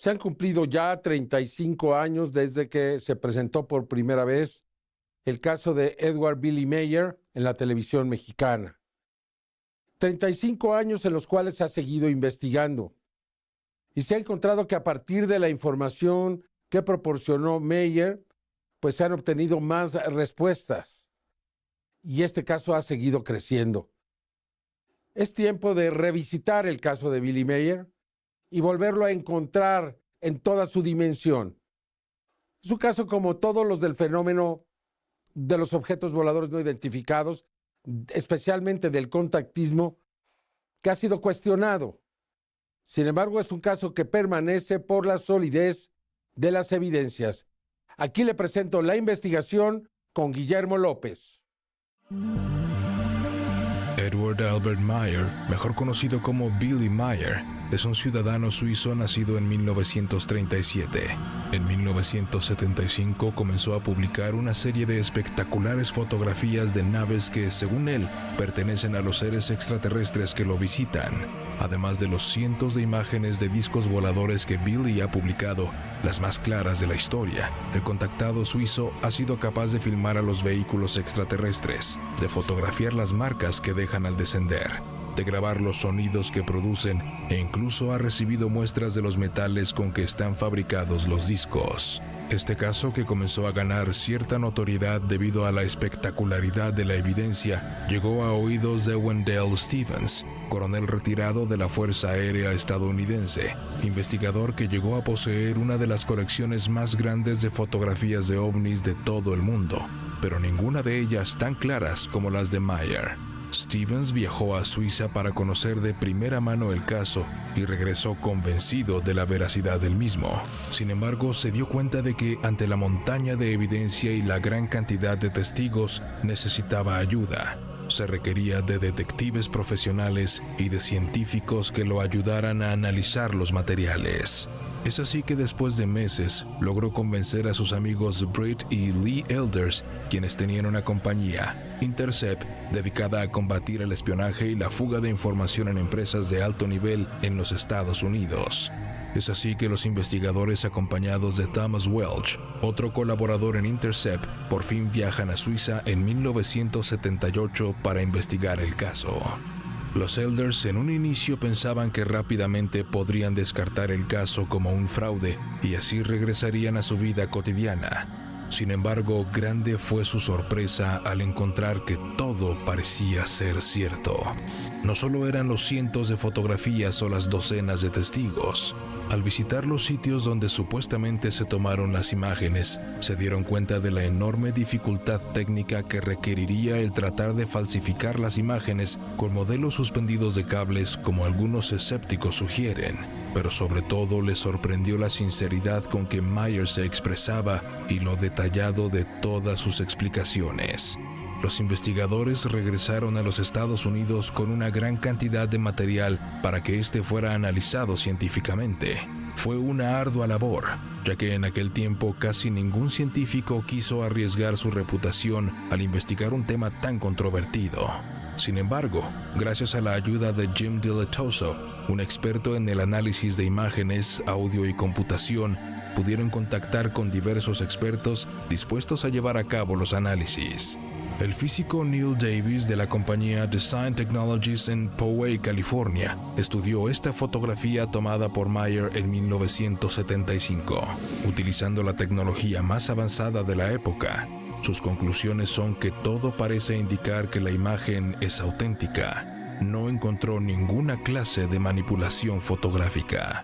Se han cumplido ya 35 años desde que se presentó por primera vez el caso de Edward Billy Mayer en la televisión mexicana. 35 años en los cuales se ha seguido investigando y se ha encontrado que a partir de la información que proporcionó Mayer, pues se han obtenido más respuestas y este caso ha seguido creciendo. Es tiempo de revisitar el caso de Billy Mayer y volverlo a encontrar en toda su dimensión. Es un caso como todos los del fenómeno de los objetos voladores no identificados, especialmente del contactismo, que ha sido cuestionado. Sin embargo, es un caso que permanece por la solidez de las evidencias. Aquí le presento la investigación con Guillermo López. Edward Albert Mayer, mejor conocido como Billy Mayer, es un ciudadano suizo nacido en 1937. En 1975 comenzó a publicar una serie de espectaculares fotografías de naves que, según él, pertenecen a los seres extraterrestres que lo visitan. Además de los cientos de imágenes de discos voladores que Billy ha publicado, las más claras de la historia, el contactado suizo ha sido capaz de filmar a los vehículos extraterrestres, de fotografiar las marcas que dejan al descender, de grabar los sonidos que producen e incluso ha recibido muestras de los metales con que están fabricados los discos. Este caso, que comenzó a ganar cierta notoriedad debido a la espectacularidad de la evidencia, llegó a oídos de Wendell Stevens, coronel retirado de la Fuerza Aérea estadounidense, investigador que llegó a poseer una de las colecciones más grandes de fotografías de ovnis de todo el mundo, pero ninguna de ellas tan claras como las de Mayer. Stevens viajó a Suiza para conocer de primera mano el caso y regresó convencido de la veracidad del mismo. Sin embargo, se dio cuenta de que ante la montaña de evidencia y la gran cantidad de testigos, necesitaba ayuda. Se requería de detectives profesionales y de científicos que lo ayudaran a analizar los materiales. Es así que después de meses logró convencer a sus amigos Britt y Lee Elders, quienes tenían una compañía, Intercept, dedicada a combatir el espionaje y la fuga de información en empresas de alto nivel en los Estados Unidos. Es así que los investigadores, acompañados de Thomas Welch, otro colaborador en Intercept, por fin viajan a Suiza en 1978 para investigar el caso. Los Elders en un inicio pensaban que rápidamente podrían descartar el caso como un fraude y así regresarían a su vida cotidiana. Sin embargo, grande fue su sorpresa al encontrar que todo parecía ser cierto. No solo eran los cientos de fotografías o las docenas de testigos. Al visitar los sitios donde supuestamente se tomaron las imágenes, se dieron cuenta de la enorme dificultad técnica que requeriría el tratar de falsificar las imágenes con modelos suspendidos de cables, como algunos escépticos sugieren. Pero sobre todo les sorprendió la sinceridad con que Mayer se expresaba y lo detallado de todas sus explicaciones. Los investigadores regresaron a los Estados Unidos con una gran cantidad de material para que este fuera analizado científicamente. Fue una ardua labor, ya que en aquel tiempo casi ningún científico quiso arriesgar su reputación al investigar un tema tan controvertido. Sin embargo, gracias a la ayuda de Jim Dilettoso, un experto en el análisis de imágenes, audio y computación, pudieron contactar con diversos expertos dispuestos a llevar a cabo los análisis. El físico Neil Davis de la compañía Design Technologies en Poway, California, estudió esta fotografía tomada por Mayer en 1975, utilizando la tecnología más avanzada de la época. Sus conclusiones son que todo parece indicar que la imagen es auténtica. No encontró ninguna clase de manipulación fotográfica.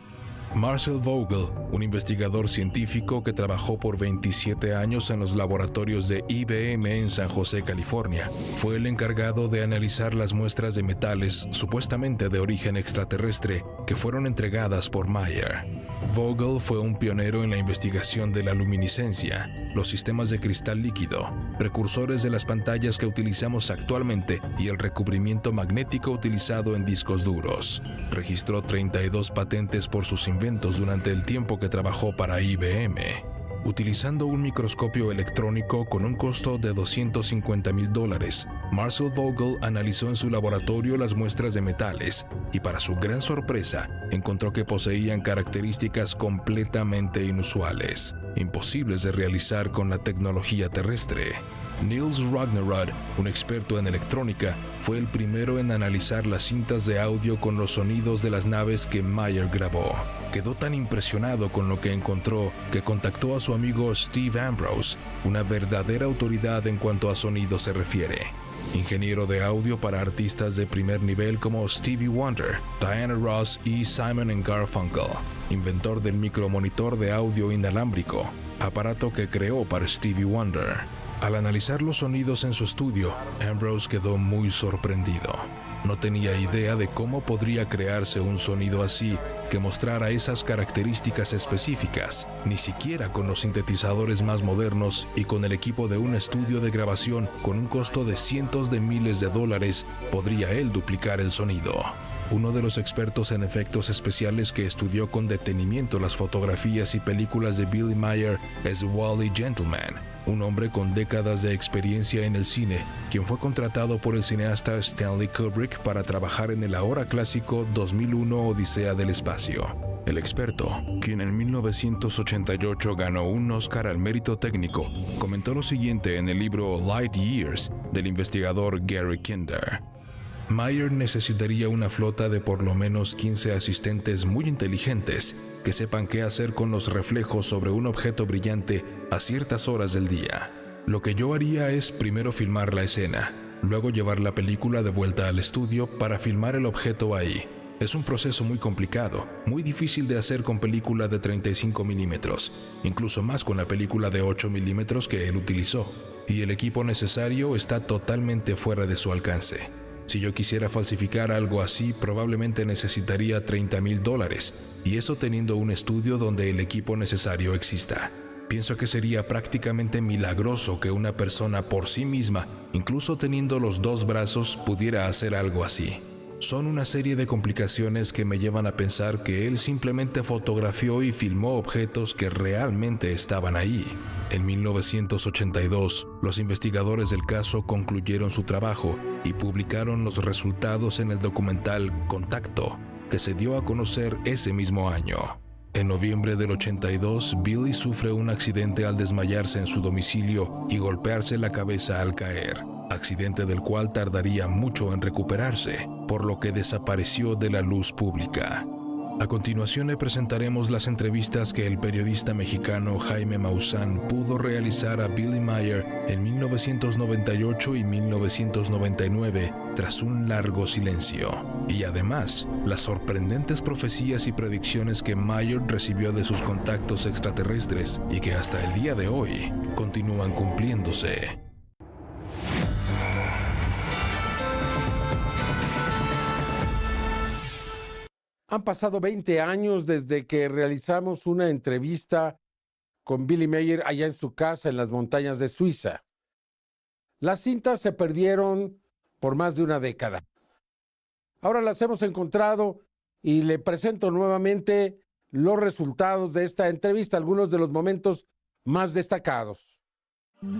Marcel Vogel, un investigador científico que trabajó por 27 años en los laboratorios de IBM en San José, California, fue el encargado de analizar las muestras de metales supuestamente de origen extraterrestre que fueron entregadas por Mayer. Vogel fue un pionero en la investigación de la luminiscencia, los sistemas de cristal líquido, precursores de las pantallas que utilizamos actualmente y el recubrimiento magnético utilizado en discos duros. Registró 32 patentes por sus inventos durante el tiempo que trabajó para IBM. Utilizando un microscopio electrónico con un costo de $250,000, Marcel Vogel analizó en su laboratorio las muestras de metales y, para su gran sorpresa, encontró que poseían características completamente inusuales, imposibles de realizar con la tecnología terrestre. Niels Ragnarud, un experto en electrónica, fue el primero en analizar las cintas de audio con los sonidos de las naves que Meyer grabó. Quedó tan impresionado con lo que encontró que contactó a su amigo Steve Ambrose, una verdadera autoridad en cuanto a sonido se refiere. Ingeniero de audio para artistas de primer nivel como Stevie Wonder, Diana Ross y Simon & Garfunkel. Inventor del micromonitor de audio inalámbrico, aparato que creó para Stevie Wonder. Al analizar los sonidos en su estudio, Ambrose quedó muy sorprendido. No tenía idea de cómo podría crearse un sonido así que mostrara esas características específicas, ni siquiera con los sintetizadores más modernos y con el equipo de un estudio de grabación con un costo de cientos de miles de dólares, podría él duplicar el sonido. Uno de los expertos en efectos especiales que estudió con detenimiento las fotografías y películas de Billy Meyer es Wally Gentleman, un hombre con décadas de experiencia en el cine, quien fue contratado por el cineasta Stanley Kubrick para trabajar en el ahora clásico 2001 Odisea del Espacio. El experto, quien en 1988 ganó un Oscar al mérito técnico, comentó lo siguiente en el libro Light Years del investigador Gary Kinder. Meyer necesitaría una flota de por lo menos 15 asistentes muy inteligentes que sepan qué hacer con los reflejos sobre un objeto brillante a ciertas horas del día. Lo que yo haría es primero filmar la escena, luego llevar la película de vuelta al estudio para filmar el objeto ahí. Es un proceso muy complicado, muy difícil de hacer con película de 35 milímetros, incluso más con la película de 8 milímetros que él utilizó, y el equipo necesario está totalmente fuera de su alcance. Si yo quisiera falsificar algo así, probablemente necesitaría $30,000, y eso teniendo un estudio donde el equipo necesario exista. Pienso que sería prácticamente milagroso que una persona por sí misma, incluso teniendo los dos brazos, pudiera hacer algo así. Son una serie de complicaciones que me llevan a pensar que él simplemente fotografió y filmó objetos que realmente estaban ahí. En 1982, los investigadores del caso concluyeron su trabajo y publicaron los resultados en el documental Contacto, que se dio a conocer ese mismo año. En noviembre del 82, Billy sufre un accidente al desmayarse en su domicilio y golpearse la cabeza al caer, accidente del cual tardaría mucho en recuperarse, por lo que desapareció de la luz pública. A continuación le presentaremos las entrevistas que el periodista mexicano Jaime Maussan pudo realizar a Billy Meyer en 1998 y 1999 tras un largo silencio, y además las sorprendentes profecías y predicciones que Meyer recibió de sus contactos extraterrestres y que hasta el día de hoy continúan cumpliéndose. Han pasado 20 años desde que realizamos una entrevista con Billy Meyer allá en su casa en las montañas de Suiza. Las cintas se perdieron por más de una década. Ahora las hemos encontrado y le presento nuevamente los resultados de esta entrevista, algunos de los momentos más destacados.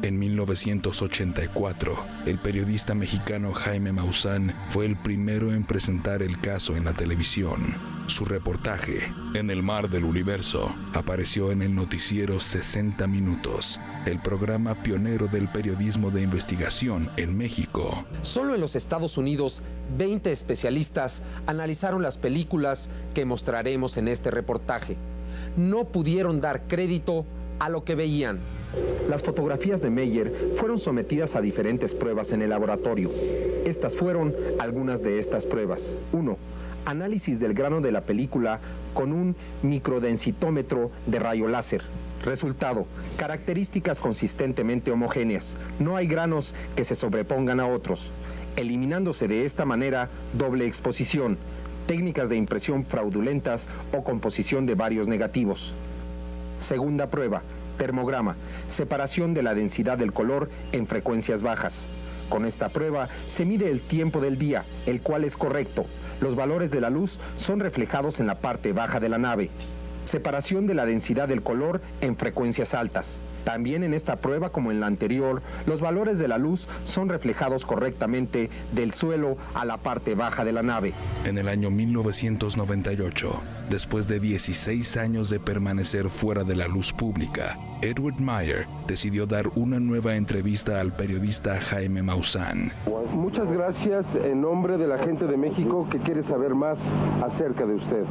En 1984, el periodista mexicano Jaime Maussan fue el primero en presentar el caso en la televisión. Su reportaje, En el mar del universo, apareció en el noticiero 60 Minutos, el programa pionero del periodismo de investigación en México. Solo en los Estados Unidos, 20 especialistas analizaron las películas que mostraremos en este reportaje. No pudieron dar crédito a lo que veían. Las fotografías de Meyer fueron sometidas a diferentes pruebas en el laboratorio. Estas fueron algunas de estas pruebas. 1. Análisis del grano de la película con un microdensitómetro de rayo láser. Resultado: características consistentemente homogéneas. No hay granos que se sobrepongan a otros, eliminándose de esta manera doble exposición, técnicas de impresión fraudulentas o composición de varios negativos. Segunda prueba: termograma, separación de la densidad del color en frecuencias bajas. Con esta prueba se mide el tiempo del día, el cual es correcto. Los valores de la luz son reflejados en la parte baja de la nave. separación de la densidad del color en frecuencias altas. También en esta prueba, como en la anterior, los valores de la luz son reflejados correctamente del suelo a la parte baja de la nave. En el año 1998, después de 16 años de permanecer fuera de la luz pública, Edward Meyer decidió dar una nueva entrevista al periodista Jaime Maussan. Muchas gracias en nombre de la gente de México que quiere saber más acerca de usted.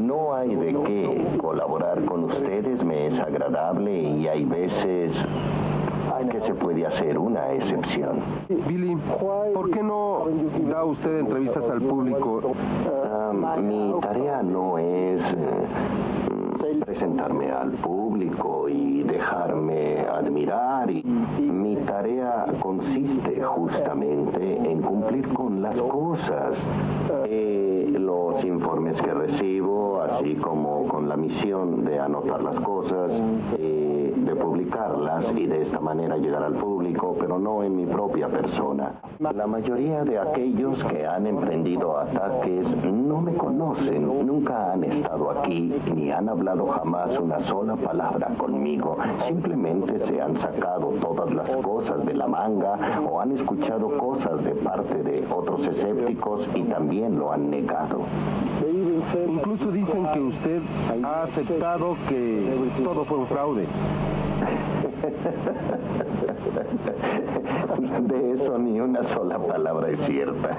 No hay de qué colaborar con ustedes, me es agradable y hay veces que se puede hacer una excepción. Billy, ¿por qué no da usted entrevistas al público? Mi tarea no es presentarme al público y dejarme admirar. Mi tarea consiste justamente en cumplir con las cosas, los informes que recibo, así como con la misión de anotar las cosas, de publicarlas y de esta manera llegar al público, pero no en mi propia persona. La mayoría de aquellos que han emprendido ataques no me conocen, nunca han estado aquí ni han hablado jamás una sola palabra conmigo. Simplemente se han sacado todas las cosas de la manga o han escuchado cosas de parte de otros escépticos y también lo han negado. Incluso dicen que usted ha aceptado que todo fue un fraude. De eso ni una sola palabra es cierta.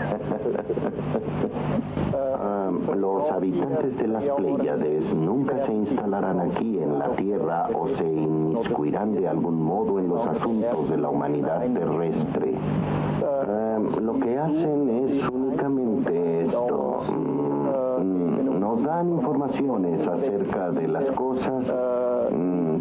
Los habitantes de las Pléyades nunca se instalarán aquí en la Tierra o se inmiscuirán de algún modo en los asuntos de la humanidad terrestre. Lo que hacen es únicamente esto. Nos dan informaciones acerca de las cosas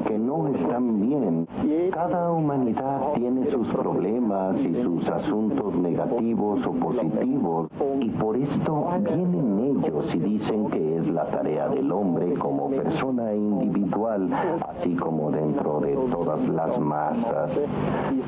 que no están bien. Cada humanidad tiene sus problemas y sus asuntos negativos o positivos, y por esto vienen ellos y dicen que es la tarea del hombre como persona individual, así como dentro de todas las masas,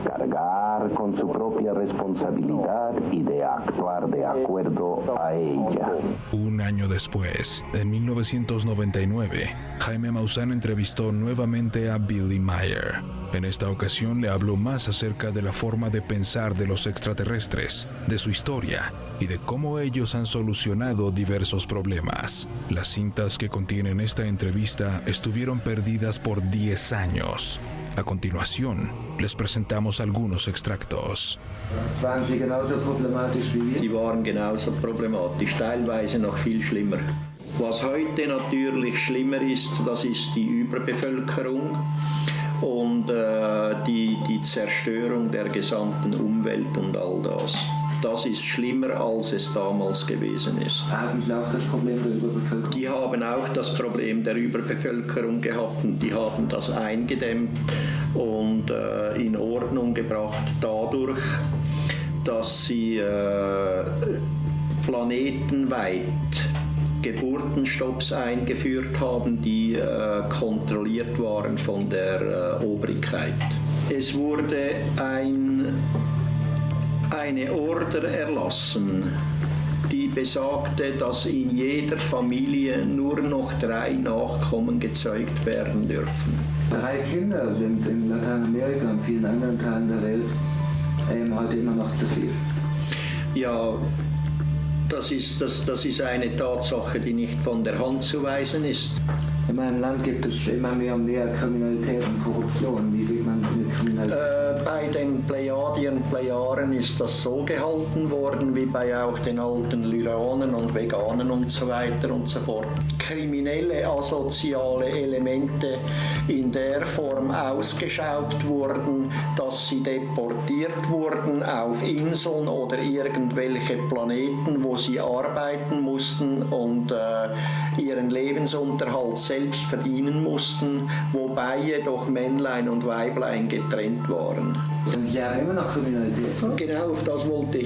cargar con su propia responsabilidad y de actuar de acuerdo a ella. Un año después, en 1999, Jaime Maussan entrevistó nuevamente a Billy Meyer. En esta ocasión le habló más acerca de la forma de pensar de los extraterrestres, de su historia y de cómo ellos han solucionado diversos problemas. Las cintas que contienen esta entrevista estuvieron perdidas por 10 años. A continuación, les presentamos algunos extractos. Waren sie genauso problematisch wie wir? Die waren genauso problematisch, teilweise noch viel schlimmer. Was heute natürlich schlimmer ist, das ist die Überbevölkerung und die Zerstörung der gesamten Umwelt und all das. Das ist schlimmer, als es damals gewesen ist. Haben sie auch das Problem der Überbevölkerung? Die haben auch das Problem der Überbevölkerung gehabt und die haben das eingedämmt und in Ordnung gebracht dadurch, dass sie planetenweit Geburtenstopps eingeführt haben, die kontrolliert waren von der Obrigkeit. Es wurde eine Order erlassen, die besagte, dass in jeder Familie nur noch 3 Nachkommen gezeugt werden dürfen. 3 Kinder sind in Lateinamerika und vielen anderen Teilen der Welt heute immer noch zu viel. Ja, das ist eine Tatsache, die nicht von der Hand zu weisen ist. In meinem Land gibt es immer mehr und mehr Kriminalität und Korruption. Wie geht man mit Kriminalität? Bei den Plejaren ist das so gehalten worden, wie bei auch den alten Lyranen und Veganen und so weiter und so fort. Kriminelle, asoziale Elemente in der Form ausgeschaubt wurden, dass sie deportiert wurden auf Inseln oder irgendwelche Planeten, wo sie arbeiten mussten und ihren Lebensunterhalt selbst verdienen mussten, wobei jedoch Männlein und Weiblein getrennt waren. Sie haben immer noch Kriminalität. Genau auf das wollte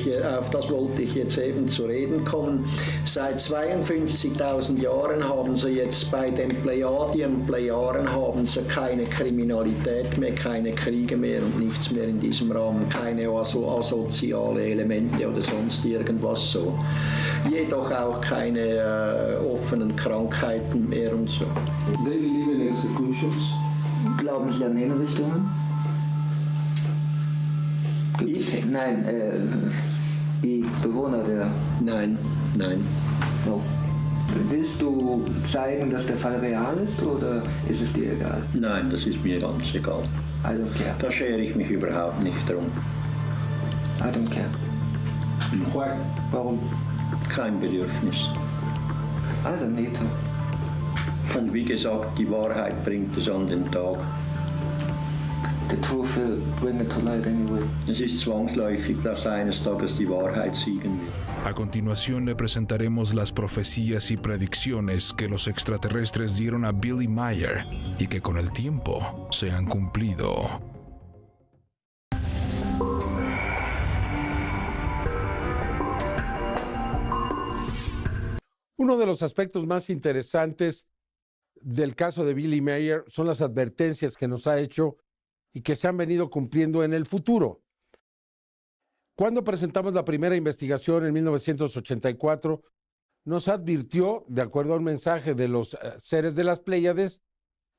ich jetzt eben zu reden kommen. Seit 52.000 Jahren haben sie jetzt bei den Plejadiern haben sie keine Kriminalität mehr, keine Kriege mehr und nichts mehr in diesem Rahmen, keine asoziale Elemente oder sonst irgendwas so. Jedoch auch keine offenen Krankheiten mehr und so. They believe in executions. Glauben Sie an Hinrichtungen? Ich? Nein, die Bewohner der... Nein. No. Willst du zeigen, dass der Fall real ist oder ist es dir egal? Nein, das ist mir ganz egal. I don't care. Da schere ich mich überhaupt nicht drum. I don't care. Why? Warum? Kein Bedürfnis. I don't need to. Und wie gesagt, die Wahrheit bringt es an den Tag. The truth will bring it to light anyway. Es ist zwangsläufig, dass eines Tages die Wahrheit siegen wird. A continuación le presentaremos las profecías y predicciones que los extraterrestres dieron a Billy Meier y que con el tiempo se han cumplido. Uno de los aspectos más interesantes del caso de Billy Meier son las advertencias que nos ha hecho y que se han venido cumpliendo en el futuro. Cuando presentamos la primera investigación en 1984, nos advirtió, de acuerdo a un mensaje de los seres de las Pléyades,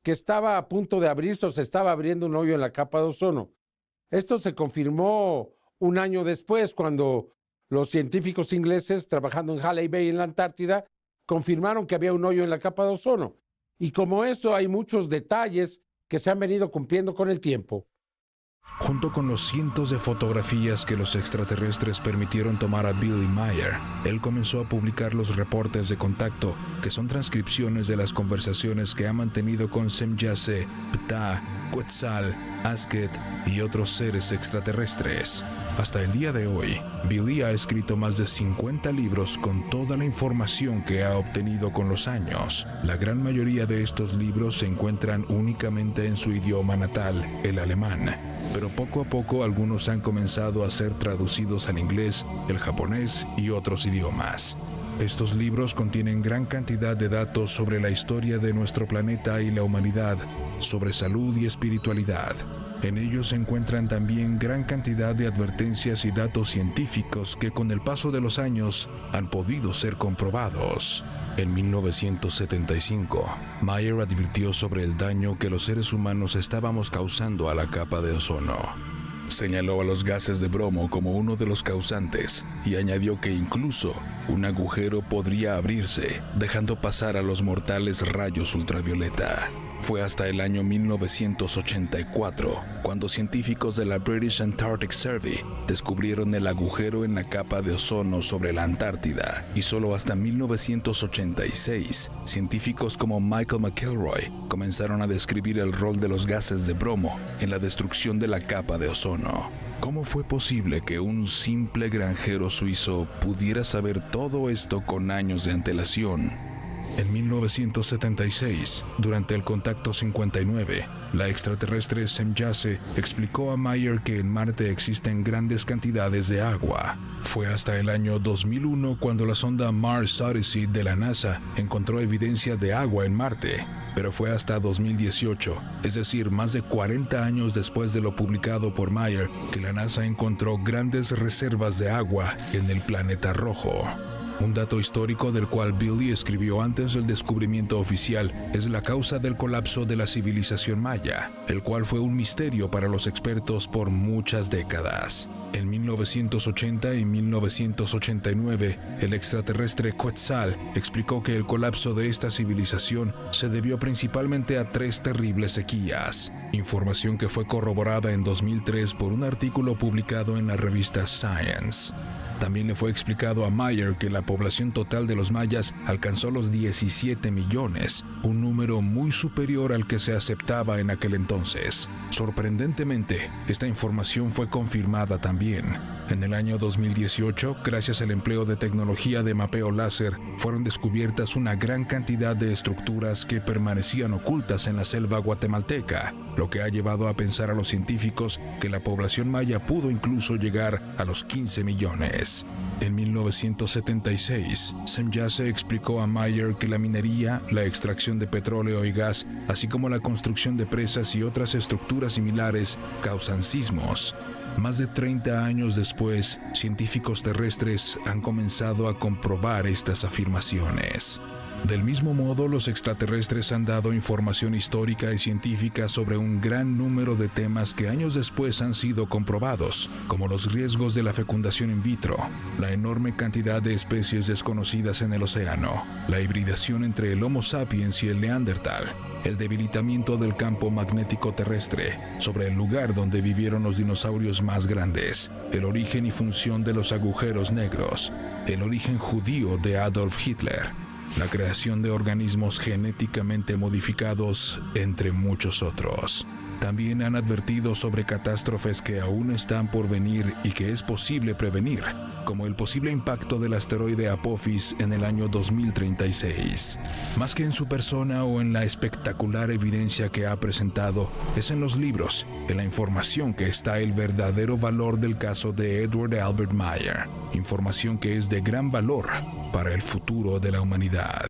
que estaba a punto de abrirse o se estaba abriendo un hoyo en la capa de ozono. Esto se confirmó un año después, cuando los científicos ingleses, trabajando en Halley Bay en la Antártida, confirmaron que había un hoyo en la capa de ozono. Y como eso, hay muchos detalles que se han venido cumpliendo con el tiempo. Junto con los cientos de fotografías que los extraterrestres permitieron tomar a Billy Meier, él comenzó a publicar los reportes de contacto, que son transcripciones de las conversaciones que ha mantenido con Semjase, Ptah, Quetzal, Asket y otros seres extraterrestres. Hasta el día de hoy, Billy ha escrito más de 50 libros con toda la información que ha obtenido con los años. La gran mayoría de estos libros se encuentran únicamente en su idioma natal, el alemán, pero poco a poco algunos han comenzado a ser traducidos al inglés, el japonés y otros idiomas. Estos libros contienen gran cantidad de datos sobre la historia de nuestro planeta y la humanidad, sobre salud y espiritualidad. En ellos se encuentran también gran cantidad de advertencias y datos científicos que con el paso de los años han podido ser comprobados. En 1975, Meier advirtió sobre el daño que los seres humanos estábamos causando a la capa de ozono. Señaló a los gases de bromo como uno de los causantes y añadió que incluso un agujero podría abrirse, dejando pasar a los mortales rayos ultravioleta. Fue hasta el año 1984 cuando científicos de la British Antarctic Survey descubrieron el agujero en la capa de ozono sobre la Antártida, y solo hasta 1986 científicos como Michael McElroy comenzaron a describir el rol de los gases de bromo en la destrucción de la capa de ozono. ¿Cómo fue posible que un simple granjero suizo pudiera saber todo esto con años de antelación? En 1976, durante el Contacto 59, la extraterrestre Semjase explicó a Meier que en Marte existen grandes cantidades de agua. Fue hasta el año 2001 cuando la sonda Mars Odyssey de la NASA encontró evidencia de agua en Marte, pero fue hasta 2018, es decir, más de 40 años después de lo publicado por Meier, que la NASA encontró grandes reservas de agua en el planeta rojo. Un dato histórico del cual Billy escribió antes del descubrimiento oficial es la causa del colapso de la civilización maya, el cual fue un misterio para los expertos por muchas décadas. En 1980 y 1989, el extraterrestre Quetzal explicó que el colapso de esta civilización se debió principalmente a 3 terribles sequías, información que fue corroborada en 2003 por un artículo publicado en la revista Science. También le fue explicado a Meyer que la población total de los mayas alcanzó los 17 millones, un número muy superior al que se aceptaba en aquel entonces. Sorprendentemente, esta información fue confirmada también. En el año 2018, gracias al empleo de tecnología de mapeo láser, fueron descubiertas una gran cantidad de estructuras que permanecían ocultas en la selva guatemalteca, lo que ha llevado a pensar a los científicos que la población maya pudo incluso llegar a los 15 millones. En 1976, Semjase explicó a Meyer que la minería, la extracción de petróleo y gas, así como la construcción de presas y otras estructuras similares, causan sismos. Más de 30 años después, científicos terrestres han comenzado a comprobar estas afirmaciones. Del mismo modo, los extraterrestres han dado información histórica y científica sobre un gran número de temas que años después han sido comprobados, como los riesgos de la fecundación in vitro, la enorme cantidad de especies desconocidas en el océano, la hibridación entre el Homo sapiens y el Neandertal, el debilitamiento del campo magnético terrestre, sobre el lugar donde vivieron los dinosaurios más grandes, el origen y función de los agujeros negros, el origen judío de Adolf Hitler, la creación de organismos genéticamente modificados, entre muchos otros. También han advertido sobre catástrofes que aún están por venir y que es posible prevenir, como el posible impacto del asteroide Apophis en el año 2036. Más que en su persona o en la espectacular evidencia que ha presentado, es en los libros, en la información que está el verdadero valor del caso de Edward Albert Meyer, información que es de gran valor para el futuro de la humanidad.